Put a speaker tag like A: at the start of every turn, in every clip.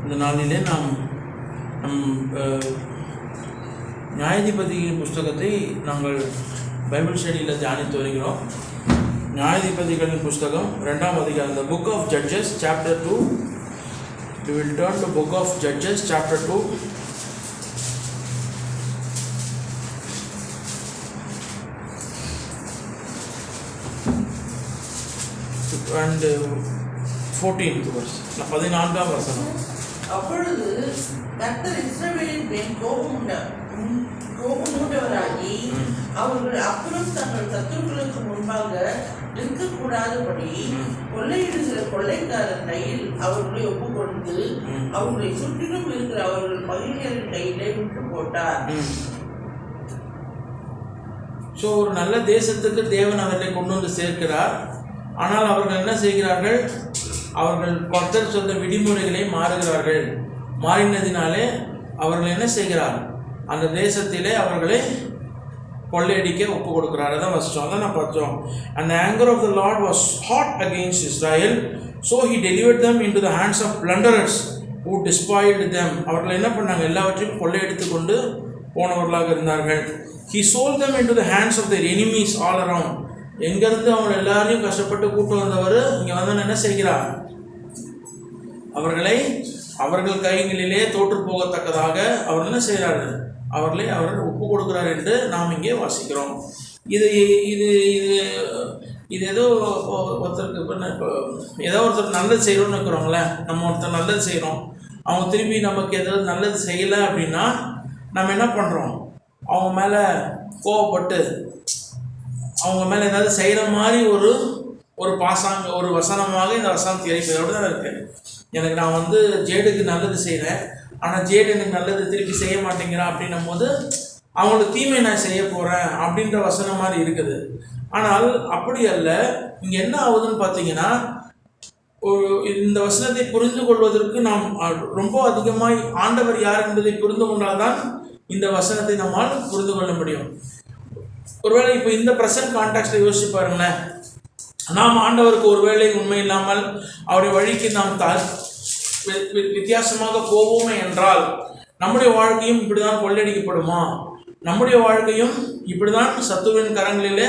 A: இந்த நாளிலே நாம் நியாயாதிபதிகளின் புஸ்தகத்தை நாங்கள் பைபிள் ஸ்டடியில் தியானித்து வருகிறோம். நியாயாதிபதிகளின் புஸ்தகம் 2ஆம் அதிகாரம், the book of Judges chapter 2. We will turn to book of Judges chapter 2. And 14th verse, 14ஆம் வசனம்.
B: அப்பொழுது கர்த்தர் இஸ்ரவேலின் மேல் கோபமூண்டவராகி அவர்கள் அப்புறம் தங்கள் சத்துருக்களுக்கு முன்பாக நிற்கக்கூடாதபடி கொள்ளையிடுகிற கொள்ளைக்காரன் கையில் அவர்களை ஒப்புக் கொடுத்து அவர்களை சுற்றிலும் இருக்கிற அவர்கள் பகைஞரின் கையிலே விட்டு போட்டார்.
A: ஸோ ஒரு நல்ல தேசத்துக்கு தேவன் அவர்களை கொண்டு வந்து சேர்க்கிறார். ஆனால் அவர்கள் என்ன செய்கிறார்கள்? அவர்கள் கர்த்தர் சொன்ன விதிமுறைகளை மாறுகிறார்கள். மாறினதினாலே அவர்கள் என்ன செய்கிறார்? அந்த தேசத்திலே அவர்களை கொள்ளையடிக்க ஒப்பு கொடுக்கிறார். அதான் வசித்தோம், அதான் நான் பார்த்தோம். And the anger of the Lord was hot against Israel, so he delivered them into the hands of plunderers who despoiled them. அவர்கள் என்ன பண்ணாங்க? எல்லாவற்றையும் கொள்ளையடித்து கொண்டு போனவர்களாக இருந்தார்கள். He sold them into the hands of their enemies all around. எங்கேருந்து அவங்க எல்லாரையும் கஷ்டப்பட்டு கூட்டு வந்தவர் இங்கே வந்து என்ன செய்கிறார்? அவர்களை அவர்கள் கைகளிலே தோற்று போகத்தக்கதாக அவர் என்ன செய்கிறார்கள்? அவர்களை அவர் ஒப்பு கொடுக்கிறார் என்று நாம் இங்கே வாசிக்கிறோம். இது இது இது இது ஏதோ ஒருத்தருக்கு ஏதோ ஒருத்தர் நல்லது செய்கிறோம்னு இருக்கிறோங்களே, நம்ம ஒருத்தர் நல்லது செய்கிறோம், அவங்க திரும்பி நமக்கு ஏதாவது நல்லது செய்யலை அப்படின்னா நம்ம என்ன பண்ணுறோம்? அவங்க மேலே கோவப்பட்டு அவங்க மேலே ஏதாவது செய்கிற மாதிரி ஒரு பாசாங்க ஒரு வசனமாக இந்த வசனம் தெரிவிப்பதோடு தான் இருக்குது. எனக்கு நான் வந்து ஜேடுக்கு நல்லது செய்கிறேன், ஆனால் ஜேடு எனக்கு நல்லது திருப்பி செய்ய மாட்டேங்கிறான் அப்படின்னும் போது அவங்களுக்கு தீமை நான் செய்ய போகிறேன் அப்படின்ற வசனம் மாதிரி இருக்குது. ஆனால் அப்படி அல்ல. இங்கே என்ன ஆகுதுன்னு பார்த்தீங்கன்னா, இந்த வசனத்தை புரிந்து கொள்வதற்கு நாம் ரொம்ப அதிகமாய் ஆண்டவர் யார் என்பதை புரிந்து கொண்டால்தான் இந்த வசனத்தை நம்மால் புரிந்து கொள்ள முடியும். ஒருவேளை இப்போ இந்த ப்ரெசன்ட் கான்டாக்ட்ஸில் யோசிச்சு பாருங்களேன். நாம் ஆண்டவருக்கு ஒருவேளை உண்மை இல்லாமல் அவருடைய வழிக்கு நாம் வித்தியாசமாக போவோமே என்றால் நம்முடைய வாழ்க்கையும் இப்படி தான் கொள்ளையடிக்கப்படுமா? நம்முடைய வாழ்க்கையும் இப்படி தான் சத்துருவின் கரங்களிலே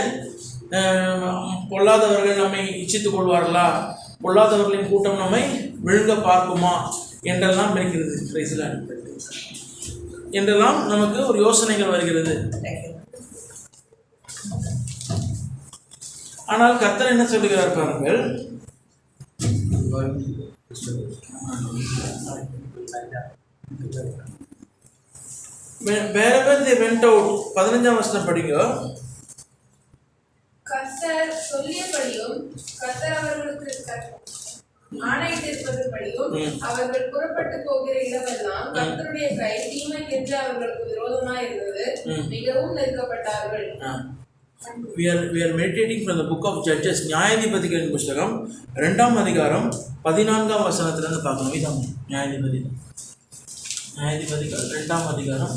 A: பொல்லாதவர்கள் நம்மை இச்சித்துக் கொள்வார்களா? பொல்லாதவர்களின் கூட்டம் நம்மை விழுங்க பார்க்குமா என்றெல்லாம் இருக்கிறது என்றெல்லாம் நமக்கு ஒரு யோசனைகள் வருகிறது. ஆனால் கர்த்தர் என்ன சொல்லுகிறார் பாருங்கள். wherever they went out, 15ஆம் வசனம் படிங்க.
C: கர்த்தர் சொல்லியபடியும் கர்த்தர் அவர்களுக்கு ஆணையிட்டிருப்பதுபடியும் அவர்கள் புறப்பட்டு போகிற இடமெல்லாம் கர்த்தருடைய கை தீமைக்கென்று அவர்களுக்கு விரோதமாய் இருந்தது. மிகவும் நெருக்கப்பட்டார்கள்.
A: We are meditating from the book of Judges. நியாயாதிபதிகளின் புஸ்தகம் 2ஆம் அதிகாரம் 14ஆம் வசனத்திலிருந்து பார்க்கணும். இதான் நியாயாதிபதிகள் 2ஆம் அதிகாரம்.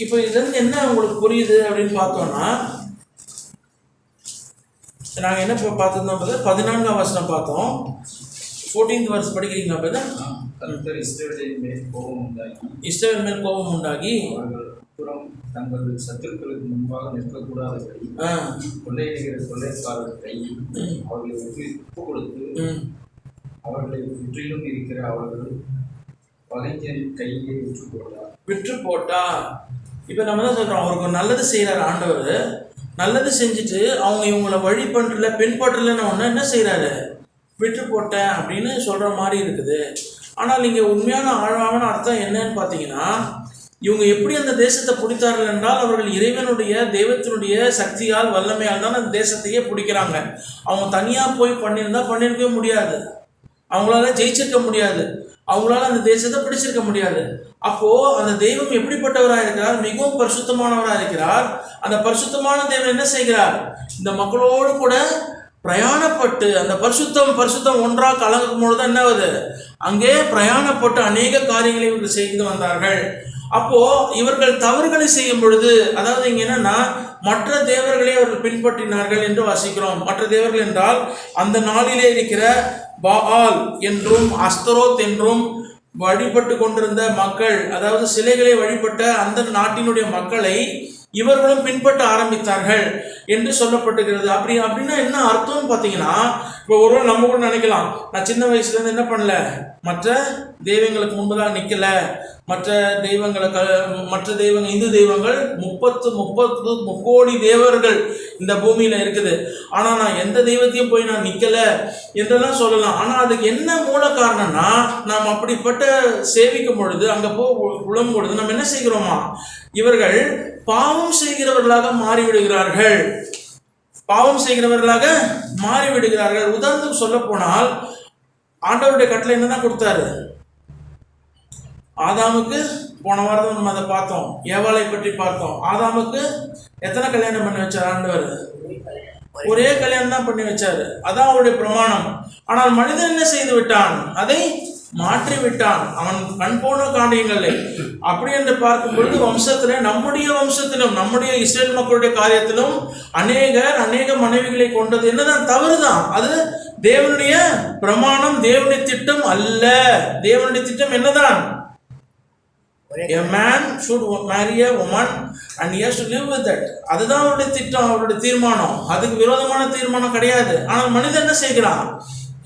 A: இப்போ இதுலேருந்து என்ன உங்களுக்கு புரியுது அப்படின்னு பார்த்தோம்னா, நாங்கள் என்ன பார்த்துருந்தோம்? 14ஆம் வசனம் பார்த்தோம். 14th verse படிக்கிறீங்களா? பிரதர்,
D: கர்த்தர் இஸ்ரவேலின் மேல் கோபம் உண்டாகி
A: இஸ்ரவேல் மேல் கோபம் உண்டாகி
D: அவர்கள் புறம் தங்கள் சத்துருக்களுக்கு முன்பாக நிற்கக்கூடாதபடி கொள்ளையிடுகிற கொள்ளைக்காரர் கையில் அவர்களை ஒப்பு கொடுத்து அவர்களை சுற்றிலும் இருக்கிற அவர்கள் பகைஞரின் கையிலே விற்று போட்டா.
A: இப்போ நம்ம தான் சொல்கிறோம், அவருக்கு ஒரு நல்லது செய்கிறார் ஆண்டவர். நல்லது செஞ்சுட்டு அவங்க இவங்களை வழி பண்ணுறல பின்பற்றலன்னு ஒன்று என்ன செய்கிறாரு? விட்டு போட்டேன் அப்படின்னு சொல்கிற மாதிரி இருக்குது. ஆனால் இங்கே உண்மையான ஆழமான அர்த்தம் என்னன்னு பார்த்தீங்கன்னா, இவங்க எப்படி அந்த தேசத்தை பிடித்தார்கள் என்றால் அவர்கள் இறைவனுடைய தெய்வத்தினுடைய சக்தியால் வல்லமையால் தான் அந்த தேசத்தையே பிடிக்கிறாங்க. அவங்க தனியாக போய் பண்ணியிருக்கவே முடியாது, அவங்களால ஜெயிச்சிருக்க முடியாது, அவங்களால அந்த தேசத்தை பிடிச்சிருக்க முடியாது. அப்போது அந்த தெய்வம் எப்படிப்பட்டவராக இருக்கிறார்? மிகவும் பரிசுத்தமானவராக இருக்கிறார். அந்த பரிசுத்தமான தெய்வம் என்ன செய்கிறார்? இந்த மக்களோடு கூட பிரயாணப்பட்டு அந்த பரிசுத்தம் ஒன்றாக கலங்கும் பொழுது தான் என்ன ஆகுது? அங்கே பிரயாணப்பட்டு அநேக காரியங்களை இவர்கள் செய்து வந்தார்கள். அப்போ இவர்கள் தவறுகளை செய்யும் பொழுது, அதாவது இங்க என்னன்னா மற்ற தேவர்களை அவர்கள் பின்பற்றினார்கள் என்று வாசிக்கிறோம். மற்ற தேவர்கள் என்றால் அந்த நாளிலே இருக்கிற பாஆல் என்றும் அஸ்தரோத் என்றும் வழிபட்டு கொண்டிருந்த மக்கள், அதாவது சிலைகளை வழிபட்ட அந்த நாட்டினுடைய மக்களை இவர்களும் பின்பற்ற ஆரம்பித்தார்கள் என்று சொல்லப்பட்டுகிறது. அப்படின்னா என்ன அர்த்தம்னு பார்த்தீங்கன்னா, இப்போ ஒருவர் நம்ம கூட நினைக்கலாம், நான் சின்ன வயசுலேருந்து என்ன பண்ணல, மற்ற தெய்வங்களுக்கு முன்பதாக நிற்கல, மற்ற தெய்வங்கள் இந்து தெய்வங்கள் 30 முக்கோடி தேவர்கள் இந்த பூமியில் இருக்குது, ஆனால் நான் எந்த தெய்வத்தையும் போய் நான் நிற்கல என்றெல்லாம் சொல்லலாம். ஆனால் அதுக்கு என்ன மூல காரணம்னா, நாம் அப்படிப்பட்ட சேவிக்கும் பொழுது, அங்கே உழம் பொழுது நம்ம என்ன செய்கிறோமா, இவர்கள் பாவம் செய்கிறவர்களாக மாறிவிடுகிறார்கள். உதாரணத்துக்கு சொல்ல போனால், ஆண்டவருடைய கட்டளை என்னதான் கொடுத்தாரு ஆதாமுக்கு? போன வாரம் நம்ம அதை பார்த்தோம், ஏவாளை பற்றி பார்த்தோம். ஆதாமுக்கு எத்தனை கல்யாணம் பண்ணி வச்சார் ஆண்டவர்? ஒரே கல்யாணம் தான் பண்ணி வச்சாரு, அதான் அவருடைய பிரமாணம். ஆனால் மனிதன் என்ன செய்து விட்டான்? அதை மாற்றி விட்டான், அவன் கண் போன காரியங்களை. அப்படி என்று பார்க்கும் பொழுது நம்முடைய வம்சத்திலும் நம்முடைய இஸ்ரேல் மக்களுடைய காரியத்திலும் அநேக மனைவிகளை கொண்டது என்னதான் தவறுதான். அது தேவனுடைய பிரமாணம், தேவனுடைய திட்டம் அல்ல. தேவனுடைய திட்டம் என்னதான்? A man should marry a woman and he has to live with that. அதுதான் அவருடைய திட்டம், அவருடைய தீர்மானம். அதுக்கு விரோதமான தீர்மானம் கிடையாது. ஆனால் மனிதன் என்ன செய்கிறான்?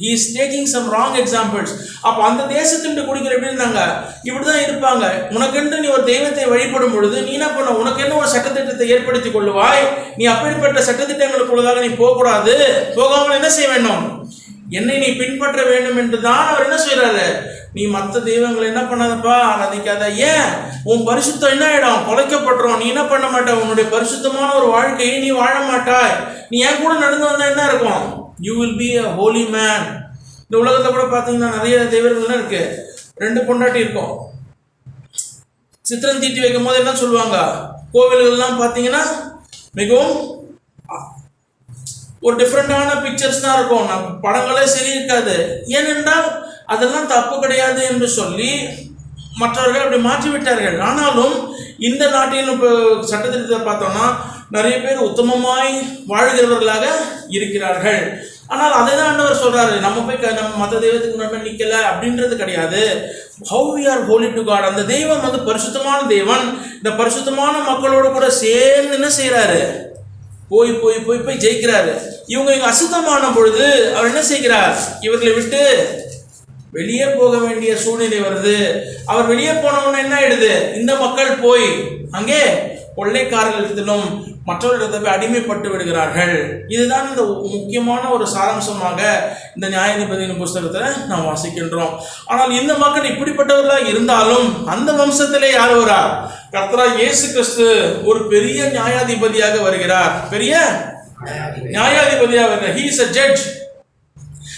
A: He is taking some wrong examples. அப்போ அந்த தேசத்துக்கு குடிக்கிற எப்படி இருந்தாங்க, இப்படிதான் இருப்பாங்க. உனக்கென்று நீ ஒரு தெய்வத்தை வழிபடும் பொழுது நீ என்ன பண்ண, உனக்கென்ன ஒரு சட்டத்திட்டத்தை ஏற்படுத்தி கொள்ளுவாய். நீ அப்படிப்பட்ட சட்டத்திட்டங்களுக்குள்ளதாக நீ போகக்கூடாது. போகாமல் என்ன செய்ய வேண்டும்? என்னை நீ பின்பற்ற வேண்டும் என்று தான் அவர் என்ன செய்யறாரு. நீ மற்ற தெய்வங்களை என்ன பண்ணாதப்பா, ஆராதிக்காத. ஏன்? உன் பரிசுத்தம் என்ன ஆயிடும்? குலைக்கப்பட்டுரும். நீ என்ன பண்ண மாட்ட, உன்னுடைய பரிசுத்தமான ஒரு வாழ்க்கையை நீ வாழ மாட்டாய். நீ ஏன் கூட நடந்து வந்தா என்ன இருக்கும்? You will be a holy man. இந்த உலகத்தை கூட பார்த்தீங்கன்னா நிறைய தெய்வங்கள்லாம் இருக்கு. 2 பொண்டாட்டி இருக்கும். சித்திரம் தீட்டி வைக்கும் போது என்ன சொல்லுவாங்க, கோவில்கள்லாம் பார்த்தீங்கன்னா மிகவும் ஒரு டிஃப்ரெண்டான பிக்சர்ஸ் தான் இருக்கும். படங்களே சரி இருக்காது. ஏனென்றால் அதெல்லாம் தப்பு கிடையாது என்று சொல்லி மற்றவர்கள் அப்படி மாற்றி விட்டார்கள். ஆனாலும் இந்த நாட்டில் இப்போ சட்டத்திட்டத்தை பார்த்தோம்னா நிறைய பேர் உத்தமமாய் வாழ்கிறவர்களாக இருக்கிறார்கள். ஆனால் அதை தான் ஆண்டவர் சொல்றாரு, நம்ம மற்ற தெய்வத்துக்கு நம்ம நிற்கல அப்படின்றது கிடையாது. How we are holy to God. அந்த தெய்வம் வந்து பரிசுத்தமான தெய்வன். இந்த பரிசுத்தமான மக்களோட கூட சேர்ந்து என்ன செய்யறாரு, போய் போய் போய் போய் ஜெயிக்கிறாரு. இவங்க அசுத்தமான பொழுது அவர் என்ன செய்கிறார், இவர்களை விட்டு வெளியே போக வேண்டிய சூழ்நிலை வருது. அவர் வெளியே போனவொன்னு என்ன ஆயிடுது, இந்த மக்கள் போய் அங்கே கொள்ளைக்காரர்களிடத்திலும் மற்றவர்களிடத்தை அடிமைப்பட்டு விடுகிறார்கள். இதுதான் இந்த முக்கியமான ஒரு சாராம்சமாக இந்த நியாயாதிபதியின் புஸ்தகத்தில் நாம் வாசிக்கின்றோம். ஆனால் இந்த மக்கள் இப்படிப்பட்டவர்களாக இருந்தாலும் அந்த வம்சத்திலே யார் வரார்? கர்த்தராகிய இயேசு கிறிஸ்து ஒரு பெரிய நியாயாதிபதியாக வருகிறார். பெரிய நியாயாதிபதியாக வருகிறார். He is a judge.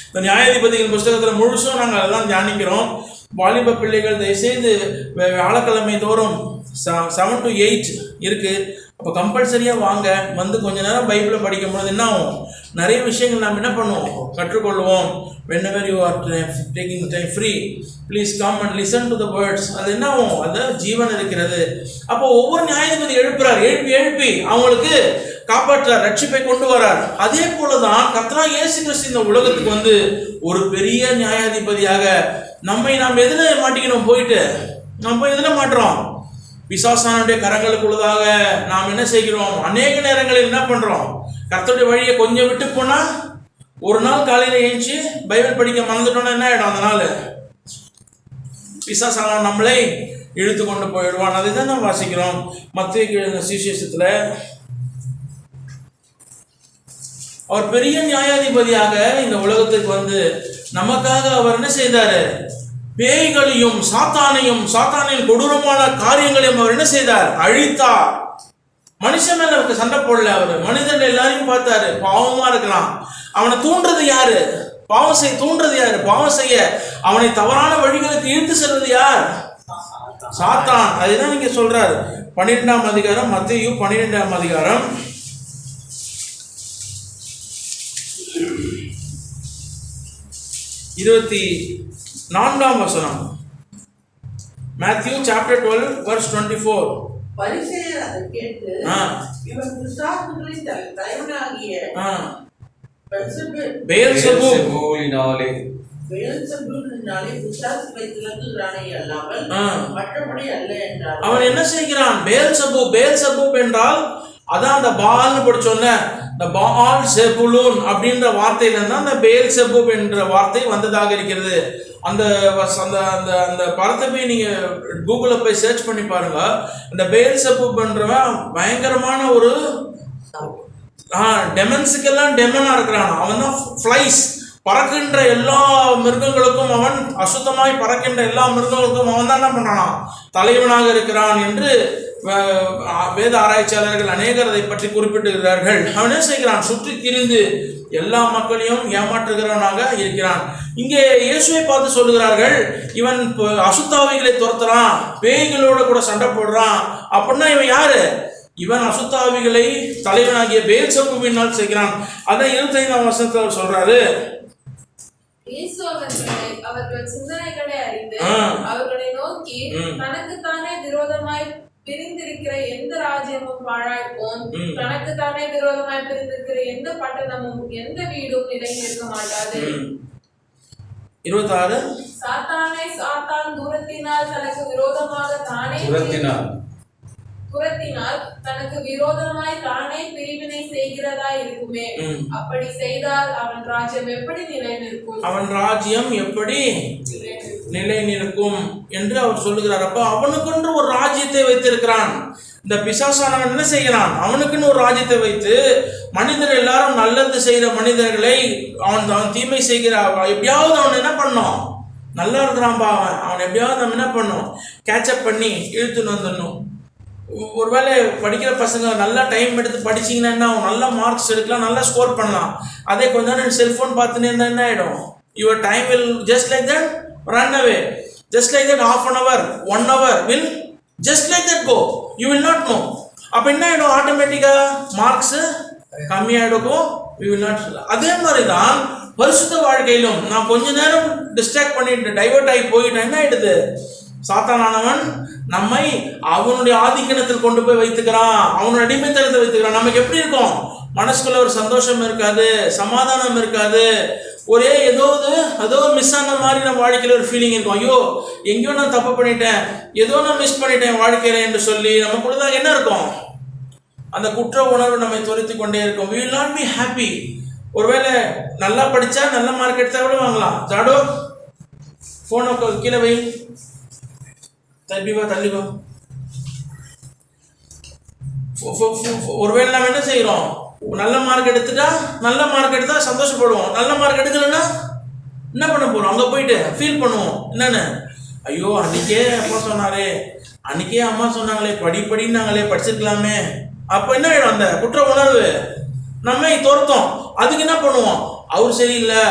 A: இந்த நியாயாதிபதியின் புஸ்தகத்தில் முழுசும் நாங்கள் அதெல்லாம் தியானிக்கிறோம். வாலிப பிள்ளைகள் தயவுசெய்து வியாழக்கிழமை தோறும் 7 to 8 இருக்கு. அப்போ கம்பல்சரியாக வாங்க, வந்து கொஞ்ச நேரம் பைபிளை படிக்கும் பொழுது என்ன ஆகும், நிறைய விஷயங்கள் நாம் என்ன பண்ணுவோம், கற்றுக்கொள்வோம். whenever you are taking time free, please come and listen to the words. அது என்ன ஆகும், அது ஜீவன் இருக்கிறது. அப்போ ஒவ்வொரு நியாயாதிபதி எழுப்பி அவங்களுக்கு காப்பாற்றார், ரட்சிப்பை கொண்டு வரார். அதே போலதான் கர்த்தராகிய இயேசு கிறிஸ்து இந்த உலகத்துக்கு வந்து ஒரு பெரிய நியாயாதிபதியாக நாம் எதுல மாட்டிக்கணும், போயிட்டு நம்ம எதுல மாட்டுறோம், பிசாசானுடைய கரங்களுக்குள்ளதாக நாம் என்ன செய்கிறோம். அநேக நேரங்களில் என்ன பண்றோம், கர்த்தருடைய வழியை கொஞ்சம் விட்டு போனா ஒரு நாள் காலையில ஏஞ்சி பைபிள் படிக்க மறந்துட்டோம்னா என்ன ஆயிடும், அந்த நாள் பிசாசான நம்மளை இழுத்து கொண்டு போயிடுவான். அதை தான் நாம் வாசிக்கிறோம் மத்தேயு சுவிசேஷத்துல. அவர் பெரிய நியாயாதிபதியாக இந்த உலகத்துக்கு வந்து நமக்காக அவர் என்ன செய்தாரு, பேய்களையும் சாத்தானின் கொடூரமான காரியங்களையும் அவர் என்ன செய்தார், அழித்தார். மனுஷன் மேல அவருக்கு சண்டை போடல. அவர் மனிதன் எல்லாரையும் பார்த்தாரு, பாவமா இருக்கிறான். அவனை தூண்டுறது யாரு, பாவம் செய்ய அவனை தவறான வழிகளுக்கு இழுத்து செல்வது யார், சாத்தான். அதுதான் நீங்க சொல்றாரு 12ஆம் அதிகாரம், மத்தேயு 12ஆம் அதிகாரம் 24ஆம் வசனம். Matthew chapter 12 verse 24.
B: பரிசேயர் அதை கேட்டு இவன் பிசாசுகளின் தலைவனாகிய
D: பெயல்செபூலினாலே
B: பிசாசுகளை திறந்துகிறானே அல்லாமல் மற்றபடி அல்ல என்றார்.
A: அவன் என்ன செய்கிறான்? பெயல்செபூப் என்றால் அதான் அந்த பால்னு படிச்சோன்ன, இந்த பால் செபுலூன் அப்படின்ற வார்த்தையில இருந்தா அந்த பெயல்செபூப் என்ற வார்த்தை வந்ததாக இருக்கிறது. அந்த அந்த அந்த அந்த படத்தை போய் நீங்க கூகுள்ல போய் சர்ச் பண்ணி பாருங்க. இந்த பெயல்செபூப்ன்றவன் பயங்கரமான ஒரு டெமன்ஸுக்கெல்லாம் டெமனா இருக்கிறான். அவன் தான் ஃப்ளைஸ், பறக்கின்ற எல்லா மிருகங்களுக்கும் அவன், அசுத்தமாய் பறக்கின்ற எல்லா மிருகங்களுக்கும் அவன் தான் என்ன பண்ணானா தலைவனாக இருக்கிறான் என்று வேத ஆராய்ச்சியாளர்கள் அநேகர் அதை பற்றி குறிப்பிட்டிருக்கிறார்கள். அவன் என்ன செய்கிறான்? சுற்றி திரிந்து எல்லா மக்களையும் ஏமாற்றுகிறவனாக இருக்கிறான். இங்கே இயேசுவை பார்த்து சொல்லுகிறார்கள், இவன் அசுத்தாவிகளை துரத்துறான், பேய்களோட கூட சண்டை போடுறான். அப்படின்னா இவன் யாரு? இவன் அசுத்தாவிகளை தலைவனாகிய பெயல்செபூபினால் செய்கிறான். அதை 25ஆம் வசனத்தில் சொல்றாரு.
C: அவர்கள் சிந்தனைகளை அறிந்து அவர்களை நோக்கி, தனக்குத்தானே விரோதமாய் பிரிந்திருக்கிற எந்த ராஜ்யமும் பாழாய்ப்போம், தனக்குத்தானே விரோதமாய் பிரிந்திருக்கிற எந்த பட்டணமும் எந்த வீடும் நிலை நிற்க மாட்டாது.
A: 26
C: சாத்தான் தூரத்தினால் தனக்கு விரோதமாக தானே புறத்தினால் தனக்கு விரோதமாய் தானே பிரிவினை செய்கிறதா இருக்குமே. அப்படி செய்தால் அவன் ராஜ்யம் எப்படி நிலை நிற்கும்? அவன் ராஜ்யம் எப்படி நிலை நிற்கும் என்று அவர் சொல்லுகிறார். அப்ப அவனுக்கென்று ஒரு ராஜ்யத்தை வைத்திருக்கிறான். இந்த பிசாசானவன் என்ன செய்கிறான்? அவனுக்குன்னு ஒரு ராஜ்யத்தை வைத்து மனிதர் எல்லாரும் நல்லது செய்கிற மனிதர்களை அவன் தீமை செய்கிற எப்படியாவது அவன் என்ன பண்ணோம்? நல்லா இருக்கிறான்பா அவன் எப்படியாவது நம்ம என்ன பண்ணோம்? கேட்சப் பண்ணி இழுத்துன்னு வந்துடணும். ஒருவேளை படிக்கிற பசங்க நல்லா டைம் எடுத்து படிச்சிங்கன்னா அவன் நல்ல மார்க்ஸ் எடுக்கலாம், நல்லா ஸ்கோர் பண்ணலாம். அதே கொஞ்ச நேரம் செல்ஃபோன் பார்த்துன்னு இருந்தால் என்ன ஆகிடும்? Your time will just like that run away. Just like that half an hour 1 hour will just like that go. You will not know. அப்போ என்ன ஆகிடும்? ஆட்டோமேட்டிக்காக மார்க்ஸு கம்மியாகிடும். We will not. அதே மாதிரி தான் பரிசுத்த வாழ்க்கையிலும் நான் கொஞ்ச நேரம் டிஸ்ட்ராக்ட் பண்ணிட்டு டைவர்ட் ஆகி போயிட்டேன், என்ன ஆகிடுது? சாத்தானானவன் நம்மை அவனுடைய ஆதிக்கணத்தில் கொண்டு போய் வைத்துக்கிறான், அவனுடைய அடிமைத்தனத்தை வைத்துக்கிறான். நமக்கு எப்படி இருக்கும்? மனசுக்குள்ள ஒரு சந்தோஷம் இருக்காது, சமாதானம் இருக்காது, ஒரே ஏதோ மிஸ் ஆன மாதிரி நம்ம வாழ்க்கையில் ஒரு ஃபீலிங் இருக்கும். ஐயோ எங்கேயோ நான் தப்பு பண்ணிட்டேன், ஏதோ நான் மிஸ் பண்ணிட்டேன் வாழ்க்கையில என்று சொல்லி நமக்குள்ளதாக என்ன இருக்கும்? அந்த குற்ற உணர்வு நம்மை துரைத்து கொண்டே இருக்கும். we will not be happy. ஒருவேளை நல்லா படித்தா நல்ல மார்க் எடுத்தா கூட வாங்கலாம். ஜாடோ ஃபோனை கீழே வை, தள்ளிவா. ஒருவேளை நம்ம என்ன செய்கிறோம்? நல்ல மார்க் எடுத்தா சந்தோஷப்படுவோம். நல்ல மார்க் எடுக்கலன்னா என்ன பண்ண போறோம்? அங்கே போயிட்டு ஃபீல் பண்ணுவோம். என்னன்னு? ஐயோ அன்னைக்கே அம்மா சொன்னாங்களே படின்னாங்களே, படிச்சிருக்கலாமே. அப்போ என்ன ஆகிடும்? அந்த குற்ற உணர்வு நம்மை துரத்தும். அதுக்கு என்ன பண்ணுவோம்? அவர் சரியில்லை,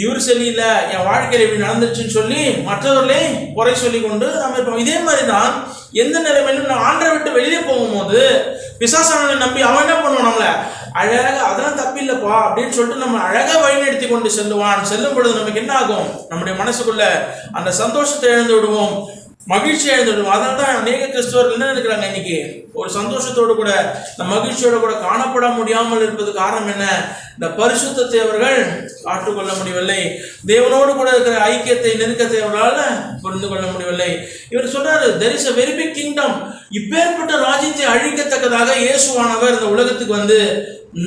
C: இவர் சரியில்லை, என் வாழ்க்கையில் இப்படி நடந்துச்சுன்னு சொல்லி மற்றவர்களே குறை சொல்லி கொண்டு நம்ம இருப்போம். இதே மாதிரி தான் எந்த நிலைமையிலும் நான் ஆண்டரை விட்டு வெளியே போகும்போது பிசாசானவனை நம்பி அவன் என்ன பண்ணுவான்? நம்மளை அழகாக அதெல்லாம் தப்பில்லைப்பா அப்படின்னு சொல்லிட்டு நம்ம அழகாக வழிநடத்தி கொண்டு செல்லும் பொழுது நமக்கு என்ன ஆகும்? நம்முடைய மனசுக்குள்ள அந்த சந்தோஷத்தை இழந்து விடுவோம், மகிழ்ச்சி இழந்துவிடுவோம். அதனால தான் அநேக கிறிஸ்தவர்கள் என்ன இருக்கிறாங்க? இன்னைக்கு ஒரு சந்தோஷத்தோடு கூட இந்த மகிழ்ச்சியோடு கூட காணப்பட முடியாமல் இருப்பது காரணம் என்ன? இந்த பரிசுத்தத்தை அவர்கள் காட்டுக்கொள்ள முடியவில்லை. தேவனோடு கூட இருக்கிற ஐக்கியத்தை, நெருக்கத்தை அவர்களால் புரிந்து கொள்ள முடியவில்லை. இவர் சொல்றாரு, there is a very big kingdom. இப்பேற்பட்ட ராஜ்யத்தை அழிக்கத்தக்கதாக இயேசுவானவர் இந்த உலகத்துக்கு வந்து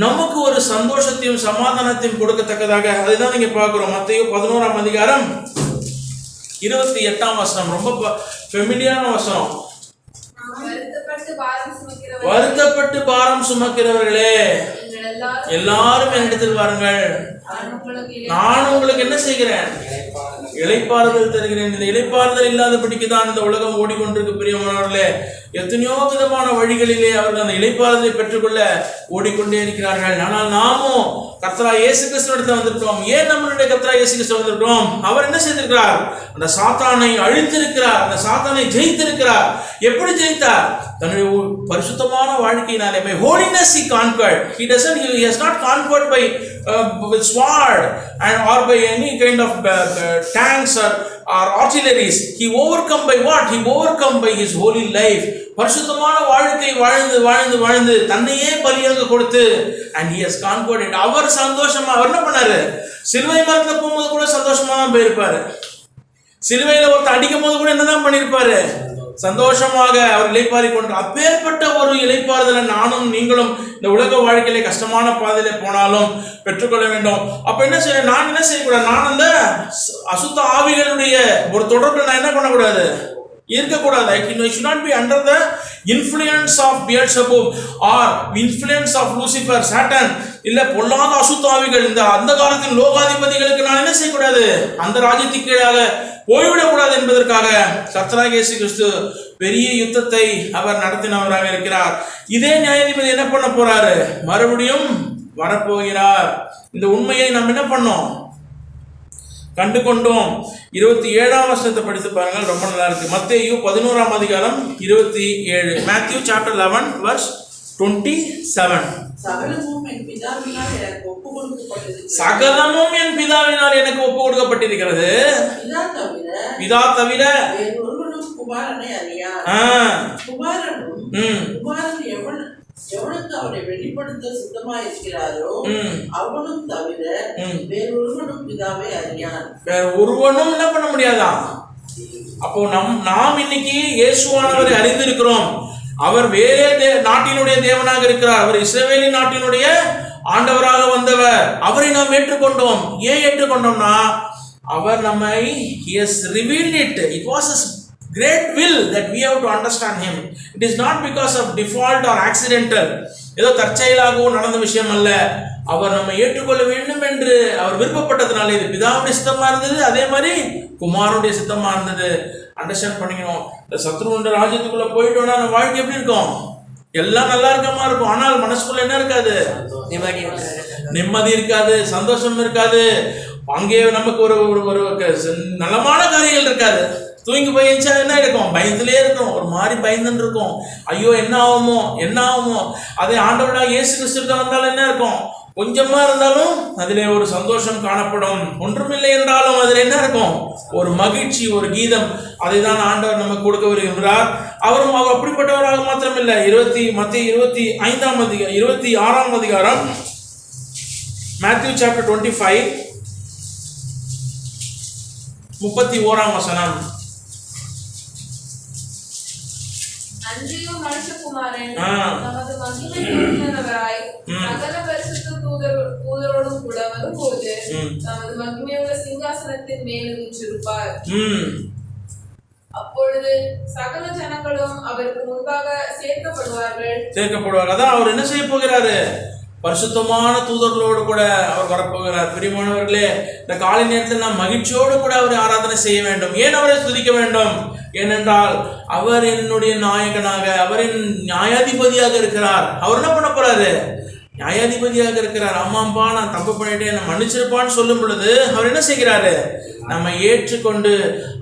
C: நமக்கு ஒரு சந்தோஷத்தையும் சமாதானத்தையும் கொடுக்கத்தக்கதாக, அதுதான் நீங்க பார்க்கிறோம். மத்தேயு 11ஆம் அதிகாரம் 28ஆம் வசனம், ரொம்ப ஃபெமிலியரான வசனம். வருத்தப்பட்டு பாரம் சுமக்கிறவர்களே எல்லாரும் என்னிடத்தில் வாருங்கள், நான் உங்களுக்கு என்ன செய்கிறேன்? இளைப்பாறுதல் தருகிறேன். இந்த இளைப்பாறுதல் இல்லாதபடிக்கு தான் இந்த உலகம் ஓடிக்கொண்டிருக்கு. பிரியமானவர்களே, எத்தனையோ விதமான வழிகளிலே அவர்கள் அந்த இளைப்பாறுதலை பெற்றுக்கொள்ள ஓடிக்கொண்டே இருக்கிறார்கள். ஆனால் நாமும் கர்த்தராகிய இயேசு கிறிஸ்துவிடத்தில் வந்திருக்கிறோம். ஏன் நம்மளுடைய கர்த்தராகிய இயேசு கிறிஸ்து வந்திருக்கிறோம்? அவர் என்ன செய்திருக்கிறார்? அந்த சாத்தானை அழித்திருக்கிறார், அந்த சாத்தானை ஜெயித்திருக்கிறார். எப்படி ஜெயித்தார்? தன்னுடைய பரிசுத்தமான வாழ்க்கையினாலே. by holiness he conquered. He has not conquered by with sword or by any kind of tanks
A: or artilleries. He overcome by what? He overcome by his holy life. பரிசுத்தமான வாழ்க்கை வாழ்ந்து வாழ்ந்து வாழ்ந்து தன்னையே பலியாக கொடுத்து and he has conquered it. அவர் சந்தோஷமா அவர் என்ன பண்ணாரு? சிலுவை மரத்துல போகும்போது கூட சந்தோஷமா தான் போயிருப்பாரு. சிலுவையில ஒருத்தர் அடிக்கும் போது கூட என்னதான் பண்ணிருப்பாரு? சந்தோஷமாக அவர் இளைப்பாரி கொண்டு. அப்பேற்பட்ட ஒரு இளைப்பாறுதலை நானும் நீங்களும் இந்த உலக வாழ்க்கையில கஷ்டமான பாதையில போனாலும் பெற்றுக்கொள்ள வேண்டும். அப்ப என்ன செய்ய, நான் என்ன செய்யக்கூடாது? நான் அந்த அசுத்த ஆவிகளுடைய ஒரு தொடர்புல நான் என்ன பண்ணக்கூடாது? இருக்கக்கூடாது. I should not be under the influence of Beelzebub or influence of Lucifer, Satan. இல்ல பொல்லாத அசுத்தாவிகள் இந்த அந்த காலத்தின் லோகாதிபதிகளுக்கு நான் என்ன செய்யக்கூடாது? அந்த ராஜ்யத்துக்கு கீழாக போய்விடக்கூடாது என்பதற்காக கர்த்தராகிய இயேசு கிறிஸ்து பெரிய யுத்தத்தை அவர் நடத்தினவராக இருக்கிறார். இதே நியாயாதிபதி என்ன பண்ண போறாரு? மறுபடியும் வரப்போகிறார். இந்த உண்மையை நாம் என்ன பண்ணோம்? கண்டு கொண்டோம். 27ஆம் வசனத்தை படித்து பாருங்கள், ரொம்ப நல்லா இருக்கு. மத்தேயு 11ஆம் அதிகாரம் 27. Matthew chapter 11 verse 27.
B: சகலமும் என் பிதாவினால் எனக்கு ஒப்பு கொடுக்கப்பட்டிருக்கிறது.
A: சகலமும் என் பிதாவினால் எனக்கு ஒப்பு கொடுக்கப்பட்டிருக்கிறது. பிதா தவிர
B: வேறொருவனும் குமாரனை அறியார். குமாரன் எவனுக்கு அவரை வெளிப்படுத்த சித்தமாக இருக்கிறாரோ அவனும் தவிர வேறொருவனும் பிதாவை அறியான்.
A: வேற ஒருவனும் என்ன பண்ண முடியாதா? அப்போ நாம் இன்னைக்கு இயேசுவானவரை அறிந்திருக்கிறோம். அவர் வேறே நாட்டினுடைய தேவனாக இருக்கிறார். அவர் இஸ்ரவேலின் நாட்டினுடைய ஆண்டவராக வந்தவர். அவரை நாம் ஏற்றுக்கொண்டோம். ஏன் ஏற்றுக்கொண்டோம்னா அவர் நம்மை he has revealed it. It was his great will that we have to understand him. It is not because of default or accidental. ஏதோ தற்செயலாகவும் நடந்த விஷயம் அல்ல. அவர் நம்ம ஏற்றுக்கொள்ள வேண்டும் என்று அவர் விருப்பப்பட்டதுனால இது பிதாவுடைய சித்தமா இருந்தது, அதே மாதிரி குமாரனுடைய சித்தமா இருந்தது. அண்டர்ஸ்டாண்ட் பண்ணிக்கணும். இந்த சத்ருவுடைய ராஜ்யத்துக்குள்ள போயிட்டோம்னா நம்ம வாழ்க்கை எப்படி இருக்கும்? எல்லாம் நல்லா இருக்கமா இருக்கும். ஆனால் மனசுக்குள்ள என்ன இருக்காது? நிம்மதி இருக்காது, சந்தோஷம் இருக்காது. அங்கே நமக்கு ஒரு நலமான காரியங்கள் இருக்காது. தூங்கி போய் எழுந்தா என்ன இருக்கும்? பயத்திலே இருக்கும். ஒரு மாதிரி பயந்துன்னு இருக்கும். ஐயோ என்ன ஆகுமோ என்ன ஆகுமோ. அதே ஆண்டவராக இயேசு கிறிஸ்து வந்தாலும் என்ன இருக்கும்? கொஞ்சமா இருந்தாலும் அதிலே ஒரு சந்தோஷம் காணப்படும். ஒன்றுமில்லை என்றாலும் அதில் என்ன இருக்கும்? ஒரு மகிழ்ச்சி, ஒரு கீதம். அதை தான் ஆண்டவர் நமக்கு கொடுக்க வருகிறார். அவரும் அப்படிப்பட்டவராக மாத்திரமில்லை. மத்தேயு 26ஆம் அதிகாரம் Matthew chapter 25 31ஆம் வசனம்.
C: அன்றியும் மனுஷகுமாரன் நமது மகிமை பொருந்தினவராய் சகல பரிசுத்த தூதரோடும் கூட வரும்போது நமது மகிமையுள்ள சிங்காசனத்தின் மேல் வீற்றிருப்பார். அப்பொழுது சகல ஜனங்களும் அவருக்கு முன்பாக சேர்க்கப்படுவார்.
A: அதான் அவர் என்ன செய்ய போகிறாரு? பரிசுத்தமான தூதர்களோடு கூட அவர் வரப்போகிறார். பிரியமானவர்களே, இந்த காலை நேரத்தில் நாம் மகிழ்ச்சியோடு கூட அவரை ஆராதனை செய்ய வேண்டும். ஏன் அவரை துதிக்க வேண்டும்? ஏனென்றால் அவர் என்னுடைய நாயகனாக, அவரின் நியாயாதிபதியாக இருக்கிறார். அவர் என்ன பண்ண போறாரு? நியாயாதிபதியாக இருக்கிறார். அம்மாம்பா நான் தப்பு பண்ணிட்டேன், என்ன மன்னிச்சிருப்பான்னு சொல்லும் பொழுது அவர் என்ன செய்கிறாரு? நம்ம ஏற்றுக்கொண்டு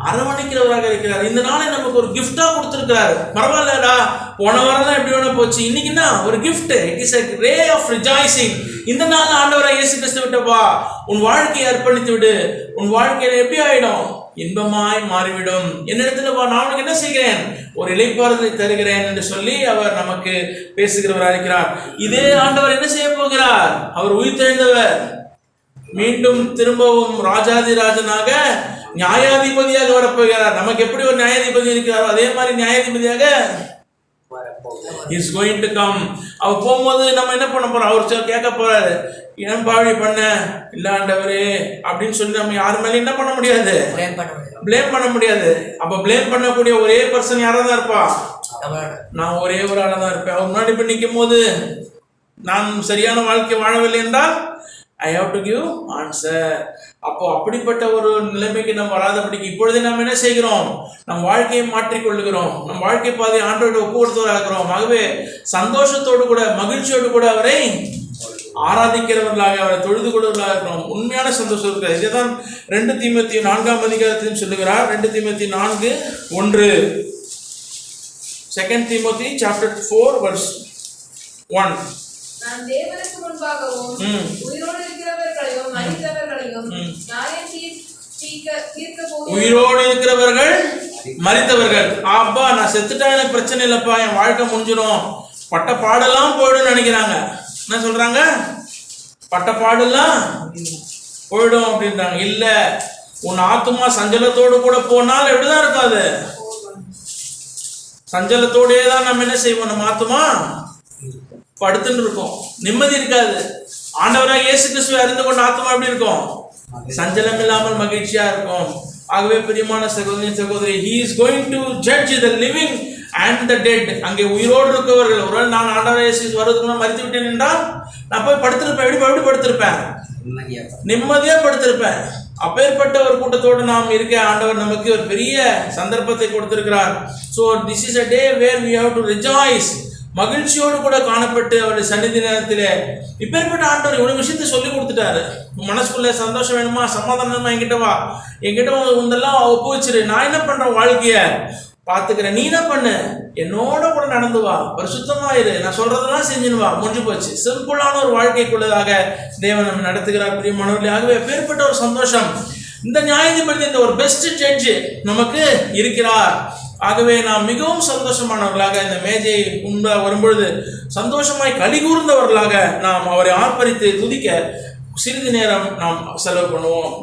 A: அரவணைக்கிறவராக இருக்கிறார். இந்த நாளை நமக்கு ஒரு கிஃப்டா கொடுத்திருக்கிறாரு. பரவாயில்லடா, போன வாரம் தான் எப்படி வேணா போச்சு, இன்னைக்கு என்ன ஒரு gift. It is a ray of rejoicing. இந்த நாள் ஆண்டவராக இயேசு கிறிஸ்து விட்டப்பா, உன் வாழ்க்கையை அர்ப்பணித்து விடு. உன் வாழ்க்கையில எப்படி ஆயிடும்? இன்பமாய் மாறிவிடும். என்னிடத்துல நான் உனக்கு என்ன செய்கிறேன்? ஒரு இளைப்பாறுதலை தருகிறேன் என்று சொல்லி அவர் நமக்கு பேசுகிறவராக இருக்கிறார். இதே ஆண்டவர் என்ன செய்ய போகிறார்? அவர் உயிர்த்தெழுந்தவர். மீண்டும் திரும்பவும் ராஜாதிராஜனாக நியாயாதிபதியாக வரப்போகிறார். நமக்கு எப்படி ஒரு நியாயாதிபதி இருக்கிறாரோ அதே மாதிரி நியாயாதிபதியாக is going to come. அவர் போகும்போது நம்ம என்ன பண்ண போறோம்? அவர் கேட்க போறாரு, ஏன் பாவடி பண்ண இல்லாண்டவரே அப்படின்னு சொல்லி நம்ம யாரு மேலே என்ன பண்ண முடியாது? பிளேம் பண்ண முடியாது. அப்ப பிளேம் பண்ணக்கூடிய ஒரே பர்சன் யாரா தான் இருப்பா? நான் ஒரே ஒரு ஆளா தான் இருப்பேன். அவர் முன்னாடி போய் நிற்கும் போது நான் சரியான வாழ்க்கை வாழவில்லை என்றால் I have to give answer. அப்போ அப்படிப்பட்ட ஒரு நிலைமைக்கு நம்ம வராதபடிக்கு இப்பொழுதே நாம் என்ன செய்கிறோம்? நம் வாழ்க்கையை மாற்றிக்கொள்ளுகிறோம். நம் வாழ்க்கை பாதை ஆண்டவரோடு ஒப்பு கொடுத்தவராகிறோம். ஆகவே சந்தோஷத்தோடு கூட மகிழ்ச்சியோடு கூட அவரை ஆராதிக்கிறவர்களாக, அவரை தொழுது கொள்வர்களாக இருக்கிறோம். உண்மையான சந்தோஷம் இருக்கிறது. இதுதான் 2 தீமோத்தேயு 4ஆம் அதிகாரத்திலும் சொல்லுகிறார். 2 தீமோத்தேயு 4:1. 2 Timothy chapter 4 verse 1.
C: நான் தேவனுக்கு முன்பாகவும் உயிரோடு இருக்கிறவர்களையும் மரித்தவர்களையும் நியாயம் தீர்க்க
A: உயிரோடு இருக்கிறவர்கள் மரித்தவர்கள். அப்பா நான் செத்துட்டா எனக்கு பிரச்சனை இல்லைப்பா, என் வாழ்க்கை முடிஞ்சிடும், பட்ட பாடெல்லாம் போயிடும் நினைக்கிறாங்க. என்ன சொல்றாங்க? பட்ட பாடெல்லாம் போயிடும் அப்படின்றாங்க. இல்ல, உன் ஆத்துமா சஞ்சலத்தோடு கூட போனால் எப்படிதான் இருக்காது? சஞ்சலத்தோடே தான் நம்ம என்ன செய்வோம்? நம்ம ஆத்துமா படுத்துன்னு இருக்கோம், நிம்மதி இருக்காது. ஆண்டவராக இயேசு கிறிஸ்துவை அறிந்து கொண்ட ஆத்துமா எப்படி இருக்கும்? சஞ்சலம் இல்லாமல் மகிழ்ச்சியா இருக்கும். ஆகவே பிரியமான சகோதரி சகோதரி, he is going to judge the living and the dead. அங்கே உயிரோடு இருக்கவர்கள். ஒருவேளை நான் ஆண்டவராக இயேசு வருவதற்கு முன்னால் மரித்து விட்டேன் என்றால் நான் போய் படுத்திருப்பேன். எப்படி படுத்திருப்பேன்? நிம்மதியா படுத்திருப்பேன். அப்பேற்பட்ட ஒரு கூட்டத்தோடு நாம் இருக்க ஆண்டவர் நமக்கு ஒரு பெரிய சந்தர்ப்பத்தை கொடுத்திருக்கிறார். So this is a day where we have to rejoice. மகிழ்ச்சியோடு கூட காணப்பட்டு அவருடைய சந்நிதி நேரத்திலே இப்பேற்பட்ட ஆண்டவர் இவ்வளவு விஷயத்தை சொல்லி கொடுத்துட்டாரு. மனசுக்குள்ள சந்தோஷம் வேணுமா, சமாதானம் வேணுமா, என்கிட்ட வா, என்கிட்ட உந்தெல்லாம் ஒப்புவிச்சிரு, நான் என்ன பண்றேன் வாழ்க்கைய பார்த்துக்கிறேன், நீ என்ன பண்ணு, என்னோட கூட நடந்து வா, பரிசுத்தமாயிரு, நான் சொல்றதெல்லாம் செஞ்சுன்னு வா, முடிஞ்சு போச்சு. சிம்பிளான ஒரு வாழ்க்கைக்குள்ளதாக தேவன் நம்ம நடத்துகிறார். பிரியமானவர்களே, ஆகவே எப்பேற்பட்ட ஒரு சந்தோஷம். இந்த நியாயாதிபதி, இந்த ஒரு பெஸ்ட் ஜட்ஜ் நமக்கு இருக்கிறார். ஆகவே நாம் மிகவும் சந்தோஷமானவர்களாக இந்த மேஜை உண்ப வரும்பொழுது சந்தோஷமாய் களி கூர்ந்தவர்களாக நாம் அவரை ஆர்ப்பரித்து துதிக்க சிறிது நேரம் நாம் செலவு பண்ணுவோம்.